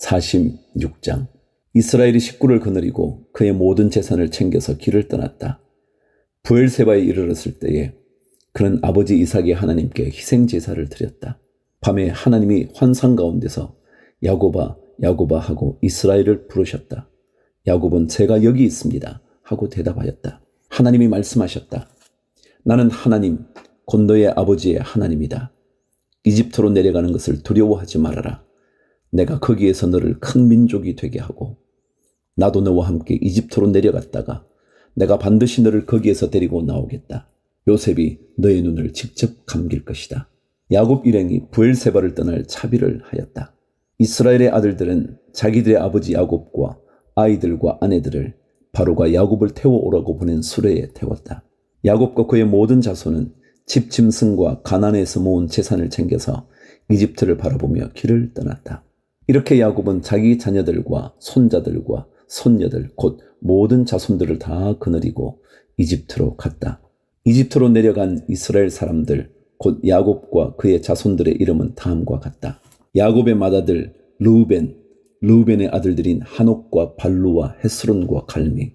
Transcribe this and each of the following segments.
46장. 이스라엘이 식구를 거느리고 그의 모든 재산을 챙겨서 길을 떠났다. 브엘세바에 이르렀을 때에 그는 아버지 이삭의 하나님께 희생제사를 드렸다. 밤에 하나님이 환상 가운데서 야곱아 야곱아 하고 이스라엘을 부르셨다. 야곱은 제가 여기 있습니다 하고 대답하였다. 하나님이 말씀하셨다. 나는 하나님 곧 너의 아버지의 하나님이다. 이집트로 내려가는 것을 두려워하지 말아라. 내가 거기에서 너를 큰 민족이 되게 하고 나도 너와 함께 이집트로 내려갔다가 내가 반드시 너를 거기에서 데리고 나오겠다. 요셉이 너의 눈을 직접 감길 것이다. 야곱 일행이 브엘세바를 떠날 차비를 하였다. 이스라엘의 아들들은 자기들의 아버지 야곱과 아이들과 아내들을 바로가 야곱을 태워오라고 보낸 수레에 태웠다. 야곱과 그의 모든 자손은 집 짐승과 가나안에서 모은 재산을 챙겨서 이집트를 바라보며 길을 떠났다. 이렇게 야곱은 자기 자녀들과 손자들과 손녀들 곧 모든 자손들을 다 거느리고 이집트로 갔다. 이집트로 내려간 이스라엘 사람들 곧 야곱과 그의 자손들의 이름은 다음과 같다. 야곱의 맏아들 르우벤의 아들들인 하녹과 발루와 헤스론과 갈미,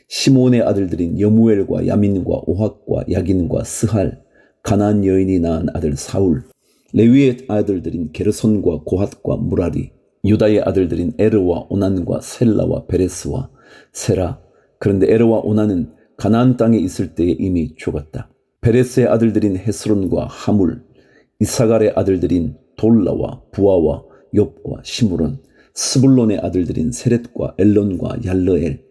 시므온의 아들들인 여무엘과 야민과 오학과 야긴과 스할, 가나안 여인이 낳은 아들 사울, 레위의 아들들인 게르손과 고핫과 무라리, 유다의 아들들인 에르와 오난과 셀라와 베레스와 세라. 그런데 에르와 오난은 가나안 땅에 있을 때에 이미 죽었다. 베레스의 아들들인 헤스론과 하물, 이사갈의 아들들인 돌라와 부아와 욥과 시므론, 스불론의 아들들인 세렛과 엘론과 얄르엘.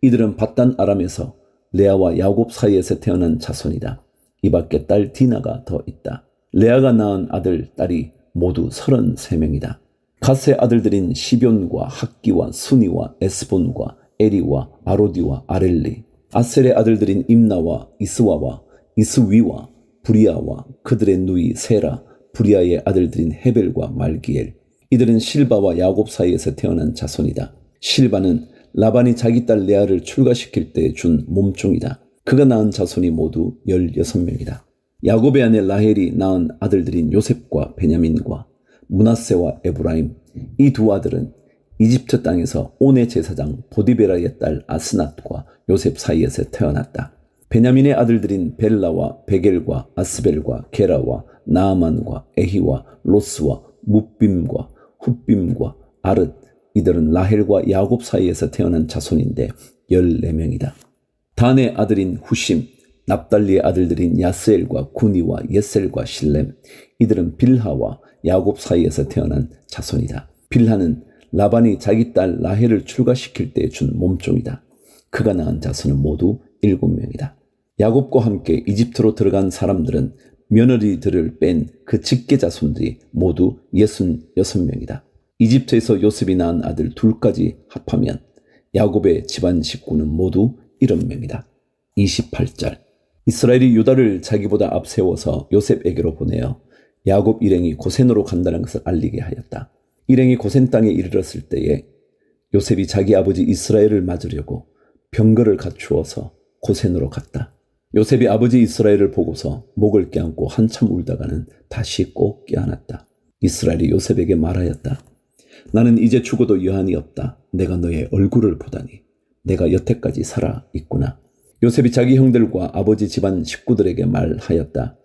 이들은 밧단 아람에서 레아와 야곱 사이에서 태어난 자손이다. 이 밖에 딸 디나가 더 있다. 레아가 낳은 아들, 딸이 모두 33명이다. 갓의 아들들인 시뵐과 학기와 수니와 에스본과 에리와 아로디와 아렐리. 아셀의 아들들인 임나와 이스와와 이스위와 부리아와 그들의 누이 세라, 부리아의 아들들인 헤벨과 말기엘. 이들은 실바와 야곱 사이에서 태어난 자손이다. 실바는 라반이 자기 딸 레아를 출가시킬 때 준 몸종이다. 그가 낳은 자손이 모두 16명이다. 야곱의 아내 라헬이 낳은 아들들인 요셉과 베냐민과 므낫세와 에브라임. 이 두 아들은 이집트 땅에서 온의 제사장 보디베라의 딸 아스낫과 요셉 사이에서 태어났다. 베냐민의 아들들인 벨라와 베겔과 아스벨과 게라와 나아만과 에히와 로스와 뭇빔과 훗빔과 아릇. 이들은 라헬과 야곱 사이에서 태어난 자손인데 14명이다. 단의 아들인 후심, 납달리의 아들들인 야스엘과 구니와 예셀과 실렘. 이들은 빌하와 야곱 사이에서 태어난 자손이다. 빌하는 라반이 자기 딸 라헬을 출가시킬 때 준 몸종이다. 그가 낳은 자손은 모두 7명이다. 야곱과 함께 이집트로 들어간 사람들은 며느리들을 뺀 그 직계 자손들이 모두 66명이다. 이집트에서 요셉이 낳은 아들 둘까지 합하면 야곱의 집안 식구는 모두 70명이다. 28절. 이스라엘이 유다를 자기보다 앞세워서 요셉에게로 보내어 야곱 일행이 고센으로 간다는 것을 알리게 하였다. 일행이 고센 땅에 이르렀을 때에 요셉이 자기 아버지 이스라엘을 맞으려고 병거를 갖추어서 고센으로 갔다. 요셉이 아버지 이스라엘을 보고서 목을 껴안고 한참 울다가는 다시 꼭 껴안았다. 이스라엘이 요셉에게 말하였다. 나는 이제 죽어도 여한이 없다. 내가 너의 얼굴을 보다니 내가 여태까지 살아 있구나. 요셉이 자기 형들과 아버지 집안 식구들에게 말하였다.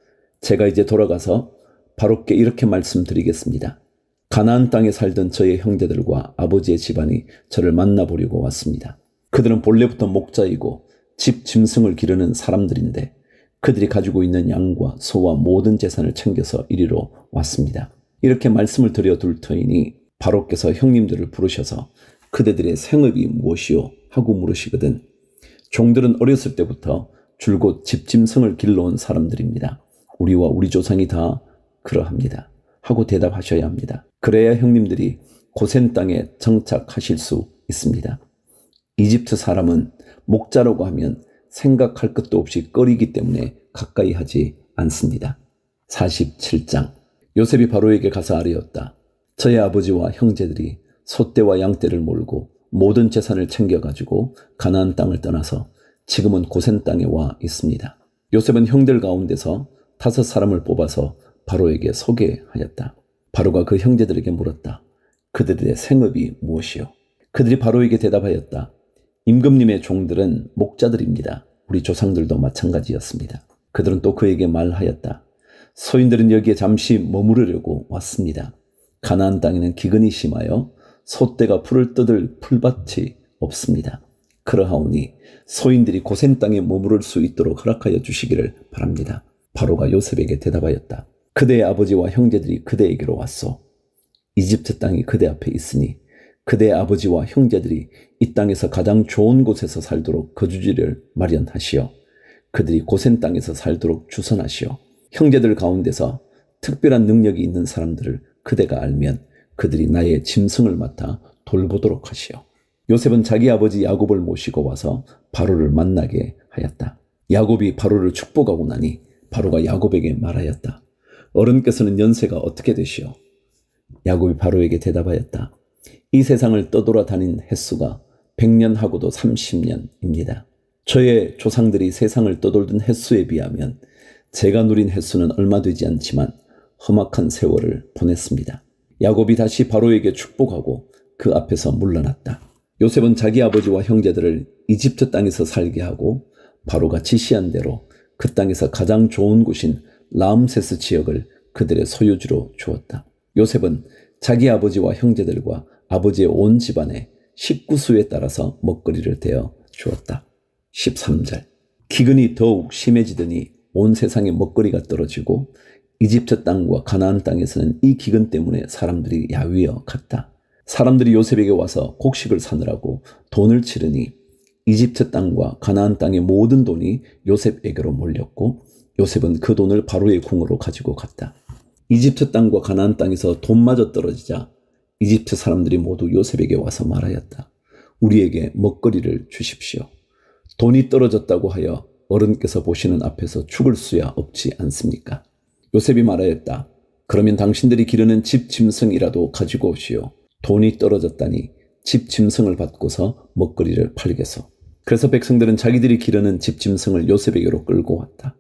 제가 이제 돌아가서 바로께 이렇게 말씀드리겠습니다. 가나안 땅에 살던 저의 형제들과 아버지의 집안이 저를 만나보려고 왔습니다. 그들은 본래부터 목자이고 집 짐승을 기르는 사람들인데 그들이 가지고 있는 양과 소와 모든 재산을 챙겨서 이리로 왔습니다. 이렇게 말씀을 드려둘 터이니 바로께서 형님들을 부르셔서 그대들의 생업이 무엇이요? 하고 물으시거든. 종들은 어렸을 때부터 줄곧 집짐승을 길러온 사람들입니다. 우리와 우리 조상이 다 그러합니다. 하고 대답하셔야 합니다. 그래야 형님들이 고센 땅에 정착하실 수 있습니다. 이집트 사람은 목자라고 하면 생각할 것도 없이 꺼리기 때문에 가까이 하지 않습니다. 47장. 요셉이 바로에게 가서 아뢰었다. 저의 아버지와 형제들이 소떼와 양떼를 몰고 모든 재산을 챙겨가지고 가나안 땅을 떠나서 지금은 고센 땅에 와 있습니다. 요셉은 형들 가운데서 5 사람을 뽑아서 바로에게 소개하였다. 바로가 그 형제들에게 물었다. 그들의 생업이 무엇이요? 그들이 바로에게 대답하였다. 임금님의 종들은 목자들입니다. 우리 조상들도 마찬가지였습니다. 그들은 또 그에게 말하였다. 소인들은 여기에 잠시 머무르려고 왔습니다. 가나안 땅에는 기근이 심하여 소떼가 풀을 뜯을 풀밭이 없습니다. 그러하오니 소인들이 고센 땅에 머무를 수 있도록 허락하여 주시기를 바랍니다. 바로가 요셉에게 대답하였다. 그대의 아버지와 형제들이 그대에게로 왔소. 이집트 땅이 그대 앞에 있으니 그대의 아버지와 형제들이 이 땅에서 가장 좋은 곳에서 살도록 거주지를 마련하시어 그들이 고센 땅에서 살도록 주선하시어 형제들 가운데서 특별한 능력이 있는 사람들을 그대가 알면 그들이 나의 짐승을 맡아 돌보도록 하시오. 요셉은 자기 아버지 야곱을 모시고 와서 바로를 만나게 하였다. 야곱이 바로를 축복하고 나니 바로가 야곱에게 말하였다. 어른께서는 연세가 어떻게 되시오? 야곱이 바로에게 대답하였다. 이 세상을 떠돌아다닌 횟수가 100년하고도 30년입니다. 저의 조상들이 세상을 떠돌던 횟수에 비하면 제가 누린 횟수는 얼마 되지 않지만 험악한 세월을 보냈습니다. 야곱이 다시 바로에게 축복하고 그 앞에서 물러났다. 요셉은 자기 아버지와 형제들을 이집트 땅에서 살게 하고 바로가 지시한 대로 그 땅에서 가장 좋은 곳인 라암세스 지역을 그들의 소유지로 주었다. 요셉은 자기 아버지와 형제들과 아버지의 온 집안에 식구수에 따라서 먹거리를 대어 주었다. 13절. 기근이 더욱 심해지더니 온 세상에 먹거리가 떨어지고 이집트 땅과 가나안 땅에서는 이 기근 때문에 사람들이 야위어 갔다. 사람들이 요셉에게 와서 곡식을 사느라고 돈을 치르니 이집트 땅과 가나안 땅의 모든 돈이 요셉에게로 몰렸고 요셉은 그 돈을 바로의 궁으로 가지고 갔다. 이집트 땅과 가나안 땅에서 돈마저 떨어지자 이집트 사람들이 모두 요셉에게 와서 말하였다. 우리에게 먹거리를 주십시오. 돈이 떨어졌다고 하여 어른께서 보시는 앞에서 죽을 수야 없지 않습니까? 요셉이 말하였다. 그러면 당신들이 기르는 집 짐승이라도 가지고 오시오. 돈이 떨어졌다니 집 짐승을 받고서 먹거리를 팔겠소. 그래서 백성들은 자기들이 기르는 집 짐승을 요셉에게로 끌고 왔다.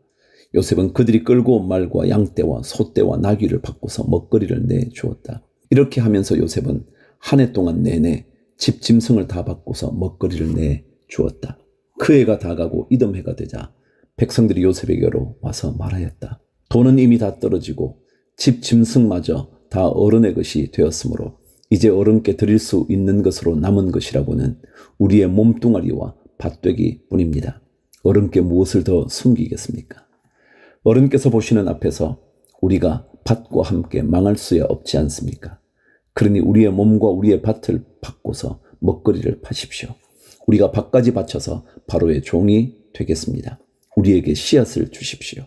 요셉은 그들이 끌고 온 말과 양떼와 소떼와 나귀를 바꾸서 먹거리를 내주었다. 이렇게 하면서 요셉은 한 해 동안 내내 집 짐승을 다 바꾸서 먹거리를 내주었다. 그 해가 다 가고 이듬해가 되자 백성들이 요셉에게로 와서 말하였다. 돈은 이미 다 떨어지고 집 짐승마저 다 어른의 것이 되었으므로 이제 어른께 드릴 수 있는 것으로 남은 것이라고는 우리의 몸뚱아리와 밭되기 뿐입니다. 어른께 무엇을 더 숨기겠습니까? 어른께서 보시는 앞에서 우리가 밭과 함께 망할 수야 없지 않습니까? 그러니 우리의 몸과 우리의 밭을 바꿔서 먹거리를 파십시오. 우리가 밭까지 바쳐서 바로의 종이 되겠습니다. 우리에게 씨앗을 주십시오.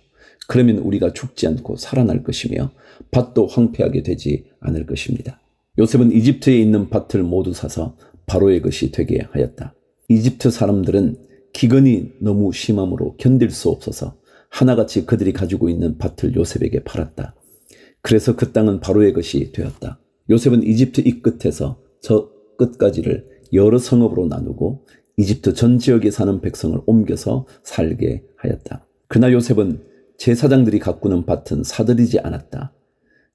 그러면 우리가 죽지 않고 살아날 것이며 밭도 황폐하게 되지 않을 것입니다. 요셉은 이집트에 있는 밭을 모두 사서 바로의 것이 되게 하였다. 이집트 사람들은 기근이 너무 심함으로 견딜 수 없어서 하나같이 그들이 가지고 있는 밭을 요셉에게 팔았다. 그래서 그 땅은 바로의 것이 되었다. 요셉은 이집트 이 끝에서 저 끝까지를 여러 성읍으로 나누고 이집트 전 지역에 사는 백성을 옮겨서 살게 하였다. 그러나 요셉은 제사장들이 가꾸는 밭은 사들이지 않았다.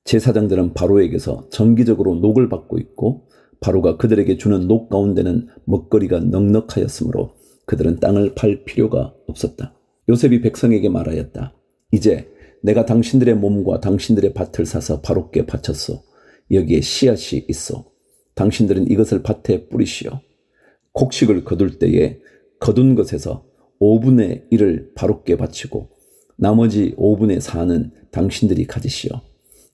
제사장들은 바로에게서 정기적으로 녹을 받고 있고 바로가 그들에게 주는 녹 가운데는 먹거리가 넉넉하였으므로 그들은 땅을 팔 필요가 없었다. 요셉이 백성에게 말하였다. 이제 내가 당신들의 몸과 당신들의 밭을 사서 바로께 바쳤소. 여기에 씨앗이 있어. 당신들은 이것을 밭에 뿌리시오. 곡식을 거둘 때에 거둔 것에서 5분의 1을 바로께 바치고 나머지 5분의 4는 당신들이 가지시오.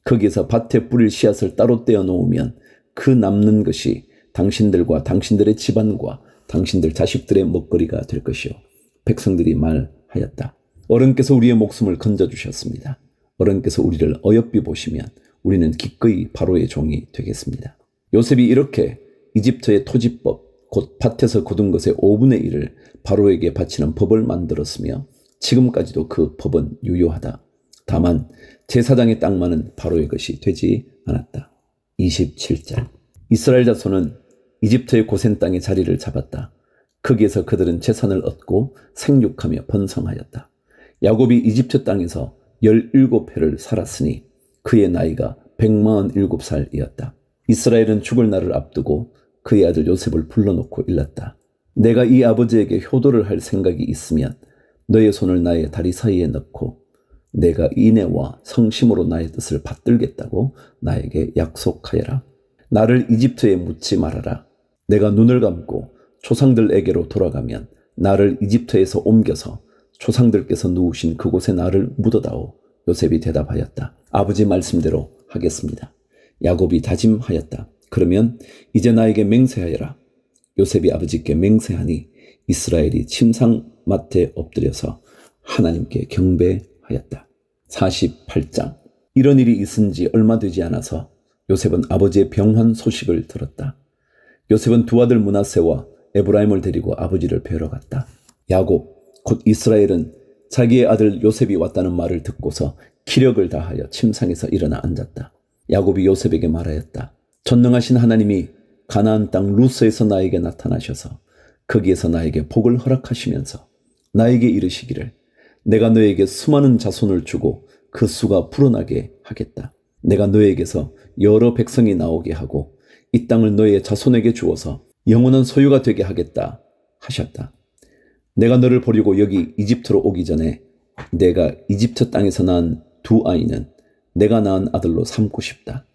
거기에서 밭에 뿌릴 씨앗을 따로 떼어 놓으면 그 남는 것이 당신들과 당신들의 집안과 당신들 자식들의 먹거리가 될 것이오. 백성들이 말하였다. 어른께서 우리의 목숨을 건져주셨습니다. 어른께서 우리를 어여삐 보시면 우리는 기꺼이 바로의 종이 되겠습니다. 요셉이 이렇게 이집트의 토지법, 곧 밭에서 거둔 것의 5분의 1을 바로에게 바치는 법을 만들었으며 지금까지도 그 법은 유효하다. 다만 제사장의 땅만은 바로의 것이 되지 않았다. 27절. 이스라엘 자손은 이집트의 고센 땅에 자리를 잡았다. 거기에서 그들은 재산을 얻고 생육하며 번성하였다. 야곱이 이집트 땅에서 17해를 살았으니 그의 나이가 147살이었다. 이스라엘은 죽을 날을 앞두고 그의 아들 요셉을 불러놓고 일렀다. 내가 이 아버지에게 효도를 할 생각이 있으면 너의 손을 나의 다리 사이에 넣고 내가 인애와 성심으로 나의 뜻을 받들겠다고 나에게 약속하여라. 나를 이집트에 묻지 말아라. 내가 눈을 감고 조상들에게로 돌아가면 나를 이집트에서 옮겨서 조상들께서 누우신 그곳에 나를 묻어다오. 요셉이 대답하였다. 아버지 말씀대로 하겠습니다. 야곱이 다짐하였다. 그러면 이제 나에게 맹세하여라. 요셉이 아버지께 맹세하니 이스라엘이 침상맡에 엎드려서 하나님께 경배하였다. 48장. 이런 일이 있은 지 얼마 되지 않아서 요셉은 아버지의 병환 소식을 들었다. 요셉은 두 아들 므낫세와 에브라임을 데리고 아버지를 뵈러 갔다. 야곱, 곧 이스라엘은 자기의 아들 요셉이 왔다는 말을 듣고서 기력을 다하여 침상에서 일어나 앉았다. 야곱이 요셉에게 말하였다. 전능하신 하나님이 가나안 땅 루스에서 나에게 나타나셔서 거기에서 나에게 복을 허락하시면서 나에게 이르시기를 내가 너에게 수많은 자손을 주고 그 수가 불어나게 하겠다. 내가 너에게서 여러 백성이 나오게 하고 이 땅을 너의 자손에게 주어서 영원한 소유가 되게 하겠다 하셨다. 내가 너를 버리고 여기 이집트로 오기 전에 내가 이집트 땅에서 낳은 두 아이는 내가 낳은 아들로 삼고 싶다.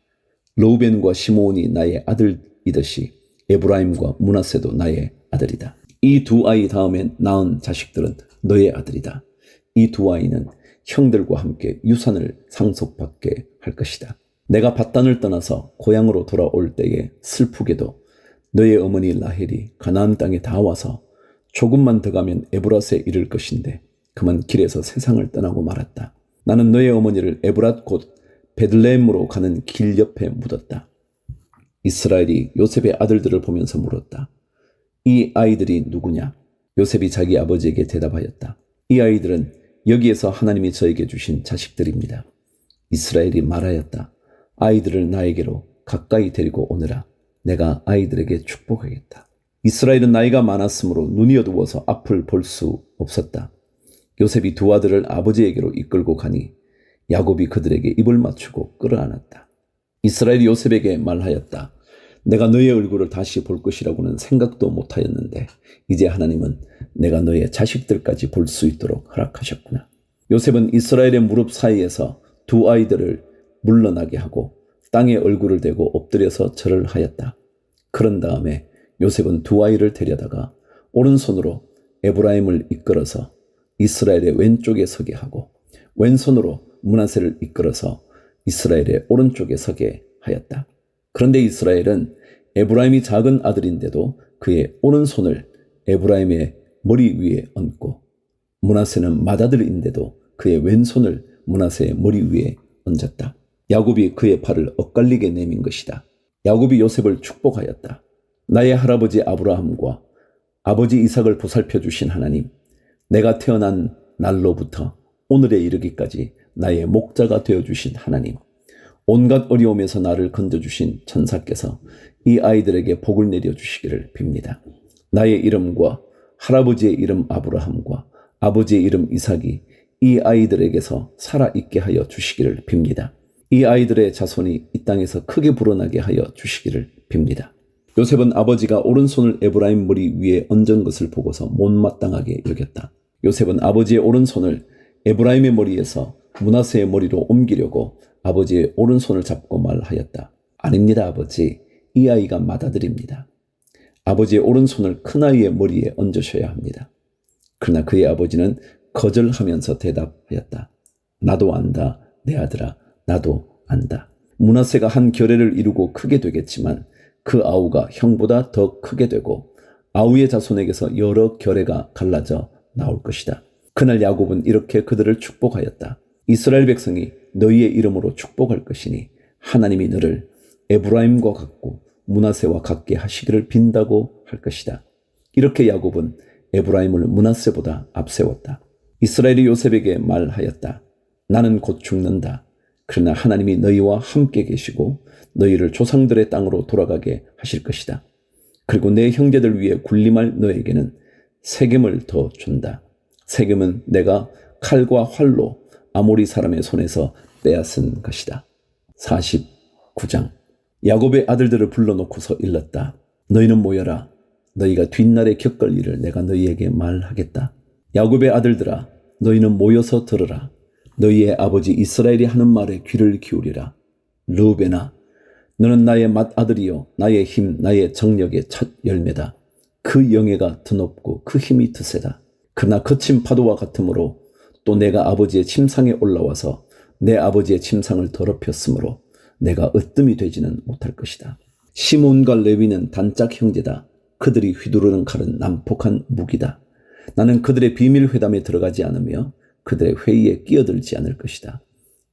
르우벤과 시므온이 나의 아들이듯이 에브라임과 므낫세도 나의 아들이다. 이 두 아이 다음에 낳은 자식들은 너의 아들이다. 이 두 아이는 형들과 함께 유산을 상속받게 할 것이다. 내가 밧단을 떠나서 고향으로 돌아올 때에 슬프게도 너의 어머니 라헬이 가나안 땅에 다 와서 조금만 더 가면 에브랏에 이를 것인데 그만 길에서 세상을 떠나고 말았다. 나는 너의 어머니를 에브랏 곧 베들레헴으로 가는 길 옆에 묻었다. 이스라엘이 요셉의 아들들을 보면서 물었다. 이 아이들이 누구냐? 요셉이 자기 아버지에게 대답하였다. 이 아이들은 여기에서 하나님이 저에게 주신 자식들입니다. 이스라엘이 말하였다. 아이들을 나에게로 가까이 데리고 오너라. 내가 아이들에게 축복하겠다. 이스라엘은 나이가 많았으므로 눈이 어두워서 앞을 볼 수 없었다. 요셉이 두 아들을 아버지에게로 이끌고 가니 야곱이 그들에게 입을 맞추고 끌어안았다. 이스라엘이 요셉에게 말하였다. 내가 너의 얼굴을 다시 볼 것이라고는 생각도 못하였는데 이제 하나님은 내가 너의 자식들까지 볼 수 있도록 허락하셨구나. 요셉은 이스라엘의 무릎 사이에서 두 아이들을 물러나게 하고 땅에 얼굴을 대고 엎드려서 절을 하였다. 그런 다음에 요셉은 두 아이를 데려다가 오른손으로 에브라임을 이끌어서 이스라엘의 왼쪽에 서게 하고 왼손으로 므낫세를 이끌어서 이스라엘의 오른쪽에 서게 하였다. 그런데 이스라엘은 에브라임이 작은 아들인데도 그의 오른손을 에브라임의 머리 위에 얹고 므낫세는 맏아들인데도 그의 왼손을 므낫세의 머리 위에 얹었다. 야곱이 그의 팔을 엇갈리게 내민 것이다. 야곱이 요셉을 축복하였다. 나의 할아버지 아브라함과 아버지 이삭을 보살펴 주신 하나님, 내가 태어난 날로부터 오늘에 이르기까지 나의 목자가 되어주신 하나님, 온갖 어려움에서 나를 건져주신 천사께서 이 아이들에게 복을 내려주시기를 빕니다. 나의 이름과 할아버지의 이름 아브라함과 아버지의 이름 이삭이 이 아이들에게서 살아있게 하여 주시기를 빕니다. 이 아이들의 자손이 이 땅에서 크게 불어나게 하여 주시기를 빕니다. 요셉은 아버지가 오른손을 에브라임 머리 위에 얹은 것을 보고서 못마땅하게 여겼다. 요셉은 아버지의 오른손을 에브라임의 머리에서 므낫세의 머리로 옮기려고 아버지의 오른손을 잡고 말하였다. 아닙니다, 아버지. 이 아이가 맏아들입니다. 아버지의 오른손을 큰아이의 머리에 얹으셔야 합니다. 그러나 그의 아버지는 거절하면서 대답하였다. 나도 안다, 내 아들아. 나도 안다. 므낫세가 한 결례를 이루고 크게 되겠지만 그 아우가 형보다 더 크게 되고 아우의 자손에게서 여러 결례가 갈라져 나올 것이다. 그날 야곱은 이렇게 그들을 축복하였다. 이스라엘 백성이 너희의 이름으로 축복할 것이니 하나님이 너를 에브라임과 같고 므낫세와 같게 하시기를 빈다고 할 것이다. 이렇게 야곱은 에브라임을 므낫세보다 앞세웠다. 이스라엘이 요셉에게 말하였다. 나는 곧 죽는다. 그러나 하나님이 너희와 함께 계시고 너희를 조상들의 땅으로 돌아가게 하실 것이다. 그리고 내 형제들 위에 군림할 너에게는 세겜을 더 준다. 세겜은 내가 칼과 활로 아모리 사람의 손에서 빼앗은 것이다. 49장. 야곱의 아들들을 불러놓고서 일렀다. 너희는 모여라. 너희가 뒷날에 겪을 일을 내가 너희에게 말하겠다. 야곱의 아들들아, 너희는 모여서 들으라. 너희의 아버지 이스라엘이 하는 말에 귀를 기울이라. 르우벤아, 너는 나의 맏아들이요 나의 힘 나의 정력의 첫 열매다. 그 영예가 드높고 그 힘이 드세다. 그러나 거친 파도와 같으므로 또 내가 아버지의 침상에 올라와서 내 아버지의 침상을 더럽혔으므로 내가 으뜸이 되지는 못할 것이다. 시몬과 레위는 단짝 형제다. 그들이 휘두르는 칼은 난폭한 무기다. 나는 그들의 비밀 회담에 들어가지 않으며 그들의 회의에 끼어들지 않을 것이다.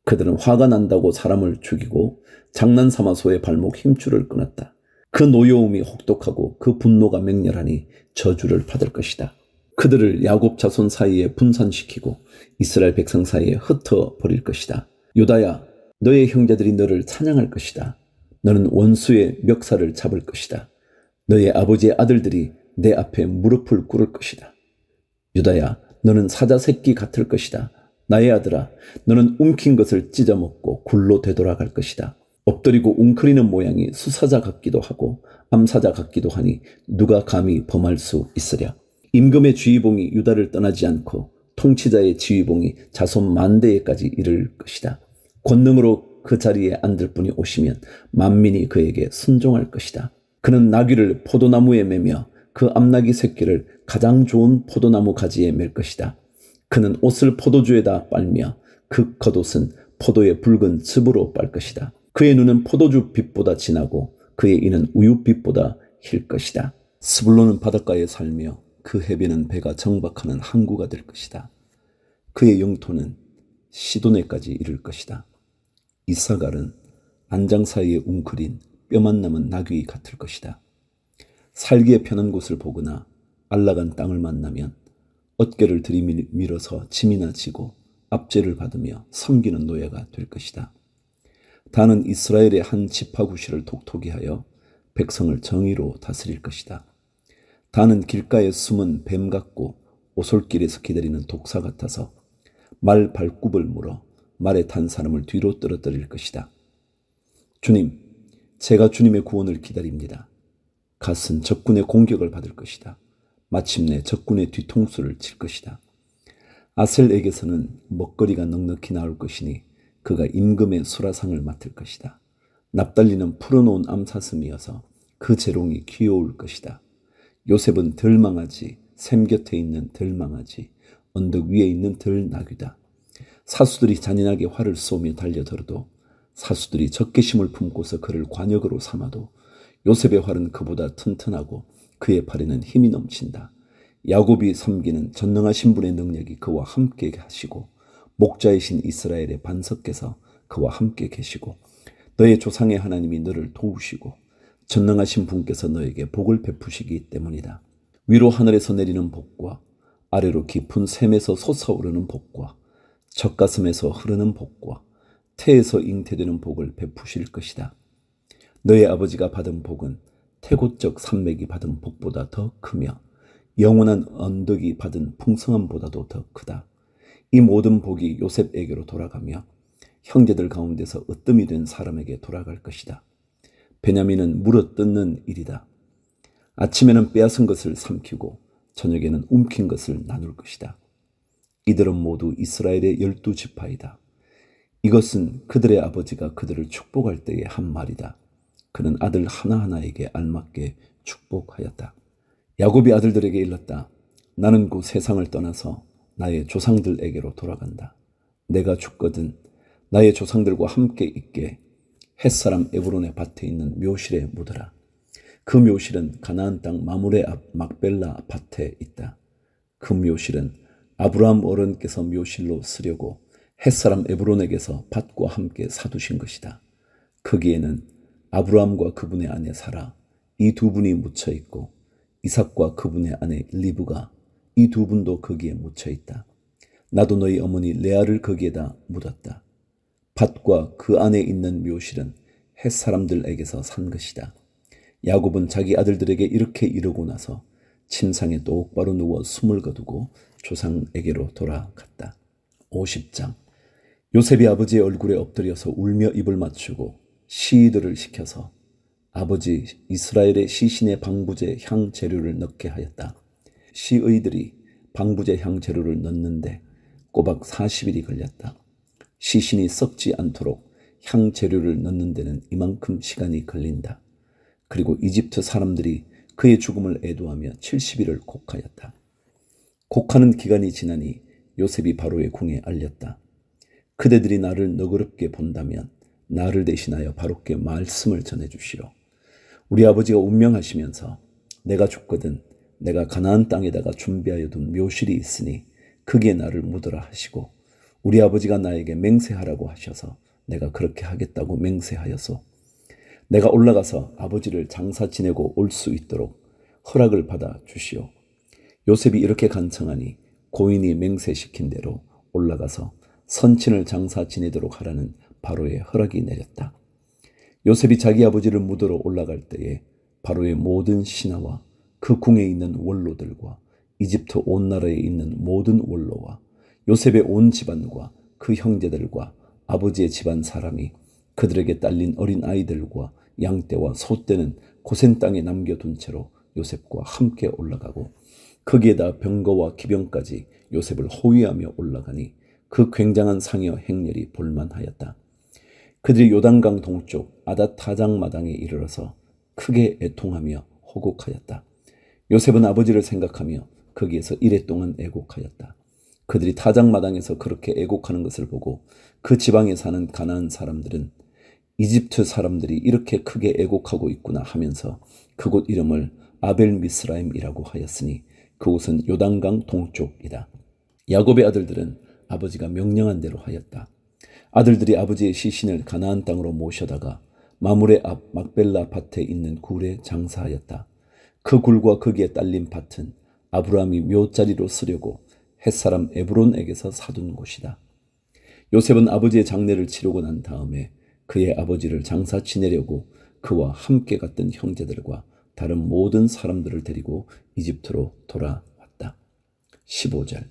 그들은 화가 난다고 사람을 죽이고 장난삼아 소의 발목 힘줄을 끊었다. 그 노여움이 혹독하고 그 분노가 맹렬하니 저주를 받을 것이다. 그들을 야곱 자손 사이에 분산시키고 이스라엘 백성 사이에 흩어버릴 것이다. 유다야, 너의 형제들이 너를 찬양할 것이다. 너는 원수의 멱살을 잡을 것이다. 너의 아버지의 아들들이 내 앞에 무릎을 꿇을 것이다. 유다야, 너는 사자 새끼 같을 것이다. 나의 아들아, 너는 움킨 것을 찢어먹고 굴로 되돌아갈 것이다. 엎드리고 웅크리는 모양이 수사자 같기도 하고 암사자 같기도 하니 누가 감히 범할 수 있으랴. 임금의 지휘봉이 유다를 떠나지 않고 통치자의 지휘봉이 자손 만대에까지 이를 것이다. 권능으로 그 자리에 앉을 분이 오시면 만민이 그에게 순종할 것이다. 그는 나귀를 포도나무에 매며 그 암나귀 새끼를 가장 좋은 포도나무 가지에 맬 것이다. 그는 옷을 포도주에다 빨며 그 겉옷은 포도의 붉은 즙으로 빨 것이다. 그의 눈은 포도주 빛보다 진하고 그의 이는 우유빛보다 힐 것이다. 스불론은 바닷가에 살며 그 해변은 배가 정박하는 항구가 될 것이다. 그의 영토는 시도네까지 이를 것이다. 이사갈은 안장 사이에 웅크린 뼈만 남은 나귀 같을 것이다. 살기에 편한 곳을 보거나 안락한 땅을 만나면 어깨를 들이밀어서 짐이나 지고 압제를 받으며 섬기는 노예가 될 것이다. 다는 이스라엘의 한 지파구시를 독토게 하여 백성을 정의로 다스릴 것이다. 다는 길가에 숨은 뱀 같고 오솔길에서 기다리는 독사 같아서 말 발굽을 물어 말에 탄 사람을 뒤로 떨어뜨릴 것이다. 주님, 제가 주님의 구원을 기다립니다. 갓은 적군의 공격을 받을 것이다. 마침내 적군의 뒤통수를 칠 것이다. 아셀에게서는 먹거리가 넉넉히 나올 것이니 그가 임금의 수라상을 맡을 것이다. 납달리는 풀어놓은 암사슴이어서 그 재롱이 귀여울 것이다. 요셉은 들망아지, 샘 곁에 있는 들망아지, 언덕 위에 있는 들나귀다. 사수들이 잔인하게 활을 쏘며 달려들어도 사수들이 적개심을 품고서 그를 관역으로 삼아도 요셉의 활은 그보다 튼튼하고 그의 팔에는 힘이 넘친다. 야곱이 섬기는 전능하신 분의 능력이 그와 함께 하시고 목자이신 이스라엘의 반석께서 그와 함께 계시고 너의 조상의 하나님이 너를 도우시고 전능하신 분께서 너에게 복을 베푸시기 때문이다. 위로 하늘에서 내리는 복과 아래로 깊은 샘에서 솟아오르는 복과 젖가슴에서 흐르는 복과 태에서 잉태되는 복을 베푸실 것이다. 너의 아버지가 받은 복은 태고적 산맥이 받은 복보다 더 크며 영원한 언덕이 받은 풍성함보다도 더 크다. 이 모든 복이 요셉에게로 돌아가며 형제들 가운데서 으뜸이 된 사람에게 돌아갈 것이다. 베냐민은 물어뜯는 일이다. 아침에는 빼앗은 것을 삼키고 저녁에는 움킨 것을 나눌 것이다. 이들은 모두 이스라엘의 12지파이다. 이것은 그들의 아버지가 그들을 축복할 때의 한 말이다. 그는 아들 하나하나에게 알맞게 축복하였다. 야곱이 아들들에게 일렀다. 나는 곧 세상을 떠나서 나의 조상들에게로 돌아간다. 내가 죽거든 나의 조상들과 함께 있게 햇사람 에브론의 밭에 있는 묘실에 묻어라. 그 묘실은 가나안 땅 마므레 앞 막벨라 밭에 있다. 그 묘실은 아브라함 어른께서 묘실로 쓰려고 햇사람 에브론에게서 밭과 함께 사두신 것이다. 거기에는 아브라함과 그분의 아내 사라 이 두 분이 묻혀 있고 이삭과 그분의 아내 리브가 이 두 분도 거기에 묻혀 있다. 나도 너희 어머니 레아를 거기에다 묻었다. 밭과 그 안에 있는 묘실은 햇사람들에게서 산 것이다. 야곱은 자기 아들들에게 이렇게 이르고 나서 침상에 똑바로 누워 숨을 거두고 조상에게로 돌아갔다. 50장. 요셉이 아버지의 얼굴에 엎드려서 울며 입을 맞추고 시위들을 시켜서 아버지 이스라엘의 시신의 방부제 향 재료를 넣게 하였다. 시의들이 방부제 향 재료를 넣는데 꼬박 40일이 걸렸다. 시신이 썩지 않도록 향 재료를 넣는 데는 이만큼 시간이 걸린다. 그리고 이집트 사람들이 그의 죽음을 애도하며 70일을 곡하였다. 곡하는 기간이 지나니 요셉이 바로의 궁에 알렸다. 그대들이 나를 너그럽게 본다면 나를 대신하여 바로께 말씀을 전해주시오. 우리 아버지가 운명하시면서 내가 죽거든 내가 가나안 땅에다가 준비하여 둔 묘실이 있으니 거기에 나를 묻으라 하시고 우리 아버지가 나에게 맹세하라고 하셔서 내가 그렇게 하겠다고 맹세하여서 내가 올라가서 아버지를 장사 지내고 올 수 있도록 허락을 받아 주시오. 요셉이 이렇게 간청하니 고인이 맹세시킨 대로 올라가서 선친을 장사 지내도록 하라는 바로의 허락이 내렸다. 요셉이 자기 아버지를 묻으러 올라갈 때에 바로의 모든 신하와 그 궁에 있는 원로들과 이집트 온 나라에 있는 모든 원로와 요셉의 온 집안과 그 형제들과 아버지의 집안 사람이 그들에게 딸린 어린 아이들과 양떼와 소떼는 고센 땅에 남겨둔 채로 요셉과 함께 올라가고 거기에다 병거와 기병까지 요셉을 호위하며 올라가니 그 굉장한 상여 행렬이 볼만하였다. 그들이 요단강 동쪽 아닷 타장 마당에 이르러서 크게 애통하며 호곡하였다. 요셉은 아버지를 생각하며 거기에서 이레 동안 애곡하였다. 그들이 타장 마당에서 그렇게 애곡하는 것을 보고 그 지방에 사는 가나안 사람들은 이집트 사람들이 이렇게 크게 애곡하고 있구나 하면서 그곳 이름을 아벨미스라임이라고 하였으니 그곳은 요단강 동쪽이다. 야곱의 아들들은 아버지가 명령한 대로 하였다. 아들들이 아버지의 시신을 가나안 땅으로 모셔다가 마므레 앞 막벨라 밭에 있는 굴에 장사하였다. 그 굴과 거기에 딸린 밭은 아브라함이 묘자리로 쓰려고 햇사람 에브론에게서 사둔 곳이다. 요셉은 아버지의 장례를 치르고 난 다음에 그의 아버지를 장사 지내려고 그와 함께 갔던 형제들과 다른 모든 사람들을 데리고 이집트로 돌아왔다. 15절.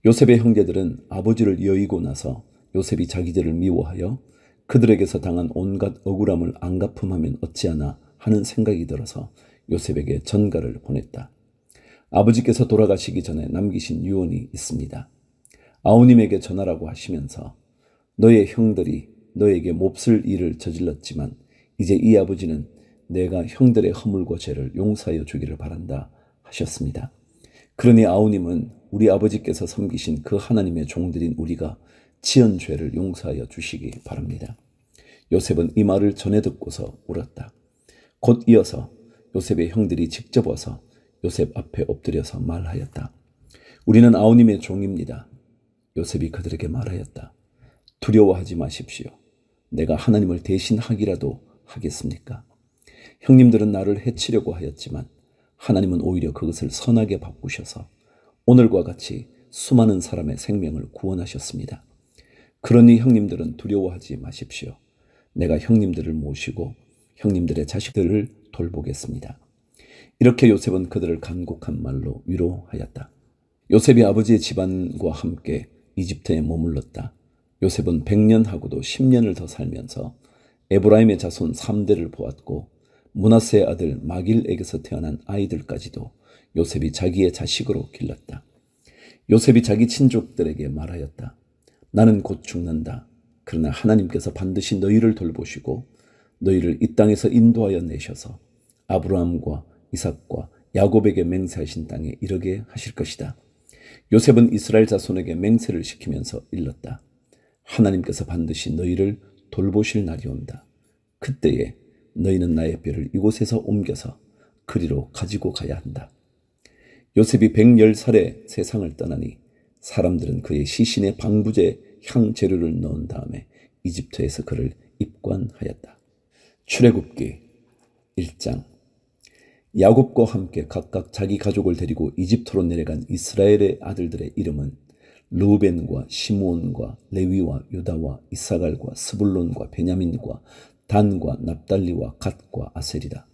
요셉의 형제들은 아버지를 여의고 나서 요셉이 자기들을 미워하여 그들에게서 당한 온갖 억울함을 안갚음하면 어찌하나 하는 생각이 들어서 요셉에게 전가를 보냈다. 아버지께서 돌아가시기 전에 남기신 유언이 있습니다. 아우님에게 전하라고 하시면서 너의 형들이 너에게 몹쓸 일을 저질렀지만 이제 이 아버지는 내가 형들의 허물과 죄를 용서하여 주기를 바란다 하셨습니다. 그러니 아우님은 우리 아버지께서 섬기신 그 하나님의 종들인 우리가 지은 죄를 용서하여 주시기 바랍니다. 요셉은 이 말을 전해 듣고서 울었다. 곧 이어서 요셉의 형들이 직접 와서 요셉 앞에 엎드려서 말하였다. 우리는 아우님의 종입니다. 요셉이 그들에게 말하였다. 두려워하지 마십시오. 내가 하나님을 대신하기라도 하겠습니까? 형님들은 나를 해치려고 하였지만 하나님은 오히려 그것을 선하게 바꾸셔서 오늘과 같이 수많은 사람의 생명을 구원하셨습니다. 그러니 형님들은 두려워하지 마십시오. 내가 형님들을 모시고 형님들의 자식들을 돌보겠습니다. 이렇게 요셉은 그들을 간곡한 말로 위로하였다. 요셉이 아버지의 집안과 함께 이집트에 머물렀다. 요셉은 100년하고도 10년을 더 살면서 에브라임의 자손 3대를 보았고 므낫세의 아들 마길에게서 태어난 아이들까지도 요셉이 자기의 자식으로 길렀다. 요셉이 자기 친족들에게 말하였다. 나는 곧 죽는다. 그러나 하나님께서 반드시 너희를 돌보시고 너희를 이 땅에서 인도하여 내셔서 아브라함과 이삭과 야곱에게 맹세하신 땅에 이르게 하실 것이다. 요셉은 이스라엘 자손에게 맹세를 시키면서 일렀다. 하나님께서 반드시 너희를 돌보실 날이 온다. 그때에 너희는 나의 뼈를 이곳에서 옮겨서 그리로 가지고 가야 한다. 요셉이 110살에 세상을 떠나니 사람들은 그의 시신에 방부제 향 재료를 넣은 다음에 이집트에서 그를 입관하였다. 출애굽기 1장. 야곱과 함께 각각 자기 가족을 데리고 이집트로 내려간 이스라엘의 아들들의 이름은 르우벤과 시므온과 레위와 유다와 이사갈과 스불론과 베냐민과 단과 납달리와 갓과 아셀이다.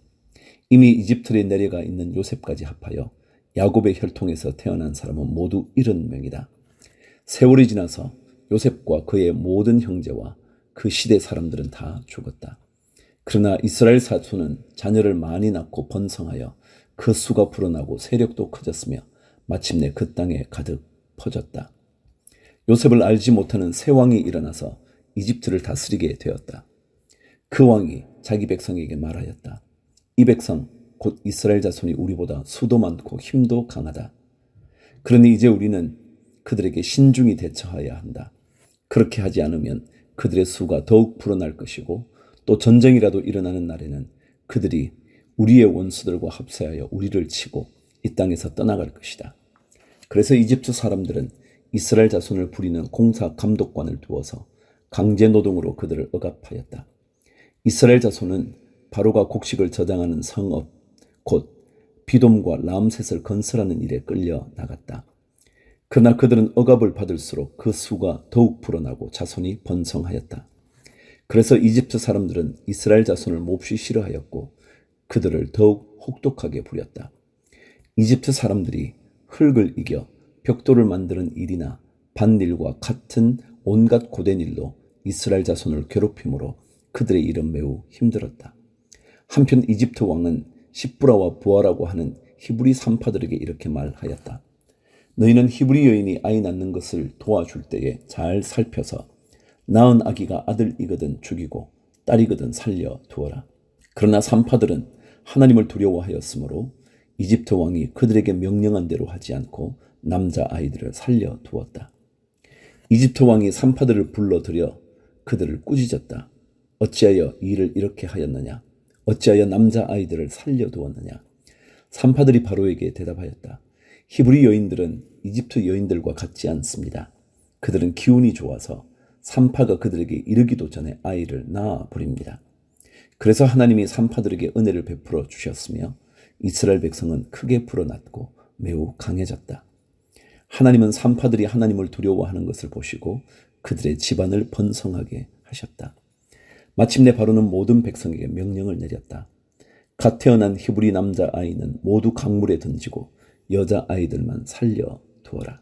이미 이집트에 내려가 있는 요셉까지 합하여 야곱의 혈통에서 태어난 사람은 모두 70명이다. 세월이 지나서 요셉과 그의 모든 형제와 그 시대 사람들은 다 죽었다. 그러나 이스라엘 사촌은 자녀를 많이 낳고 번성하여 그 수가 불어나고 세력도 커졌으며 마침내 그 땅에 가득 퍼졌다. 요셉을 알지 못하는 새 왕이 일어나서 이집트를 다스리게 되었다. 그 왕이 자기 백성에게 말하였다. 이 백성 곧 이스라엘 자손이 우리보다 수도 많고 힘도 강하다. 그러니 이제 우리는 그들에게 신중히 대처하여야 한다. 그렇게 하지 않으면 그들의 수가 더욱 불어날 것이고 또 전쟁이라도 일어나는 날에는 그들이 우리의 원수들과 합세하여 우리를 치고 이 땅에서 떠나갈 것이다. 그래서 이집트 사람들은 이스라엘 자손을 부리는 공사 감독관을 두어서 강제 노동으로 그들을 억압하였다. 이스라엘 자손은 바로가 곡식을 저장하는 성읍 곧 비돔과 람셋을 건설하는 일에 끌려 나갔다. 그러나 그들은 억압을 받을수록 그 수가 더욱 불어나고 자손이 번성하였다. 그래서 이집트 사람들은 이스라엘 자손을 몹시 싫어하였고 그들을 더욱 혹독하게 부렸다. 이집트 사람들이 흙을 이겨 벽돌을 만드는 일이나 밭일과 같은 온갖 고된 일로 이스라엘 자손을 괴롭힘으로 그들의 일은 매우 힘들었다. 한편 이집트 왕은 시브라와 부아라고 하는 히브리 산파들에게 이렇게 말하였다. 너희는 히브리 여인이 아이 낳는 것을 도와줄 때에 잘 살펴서 낳은 아기가 아들이거든 죽이고 딸이거든 살려 두어라. 그러나 산파들은 하나님을 두려워하였으므로 이집트 왕이 그들에게 명령한 대로 하지 않고 남자 아이들을 살려 두었다. 이집트 왕이 산파들을 불러들여 그들을 꾸짖었다. 어찌하여 이 일을 이렇게 하였느냐? 어찌하여 남자 아이들을 살려 두었느냐? 산파들이 바로에게 대답하였다. 히브리 여인들은 이집트 여인들과 같지 않습니다. 그들은 기운이 좋아서 산파가 그들에게 이르기도 전에 아이를 낳아 버립니다. 그래서 하나님이 산파들에게 은혜를 베풀어 주셨으며 이스라엘 백성은 크게 불어났고 매우 강해졌다. 하나님은 산파들이 하나님을 두려워하는 것을 보시고 그들의 집안을 번성하게 하셨다. 마침내 바로는 모든 백성에게 명령을 내렸다. 갓 태어난 히브리 남자 아이는 모두 강물에 던지고 여자 아이들만 살려 두어라.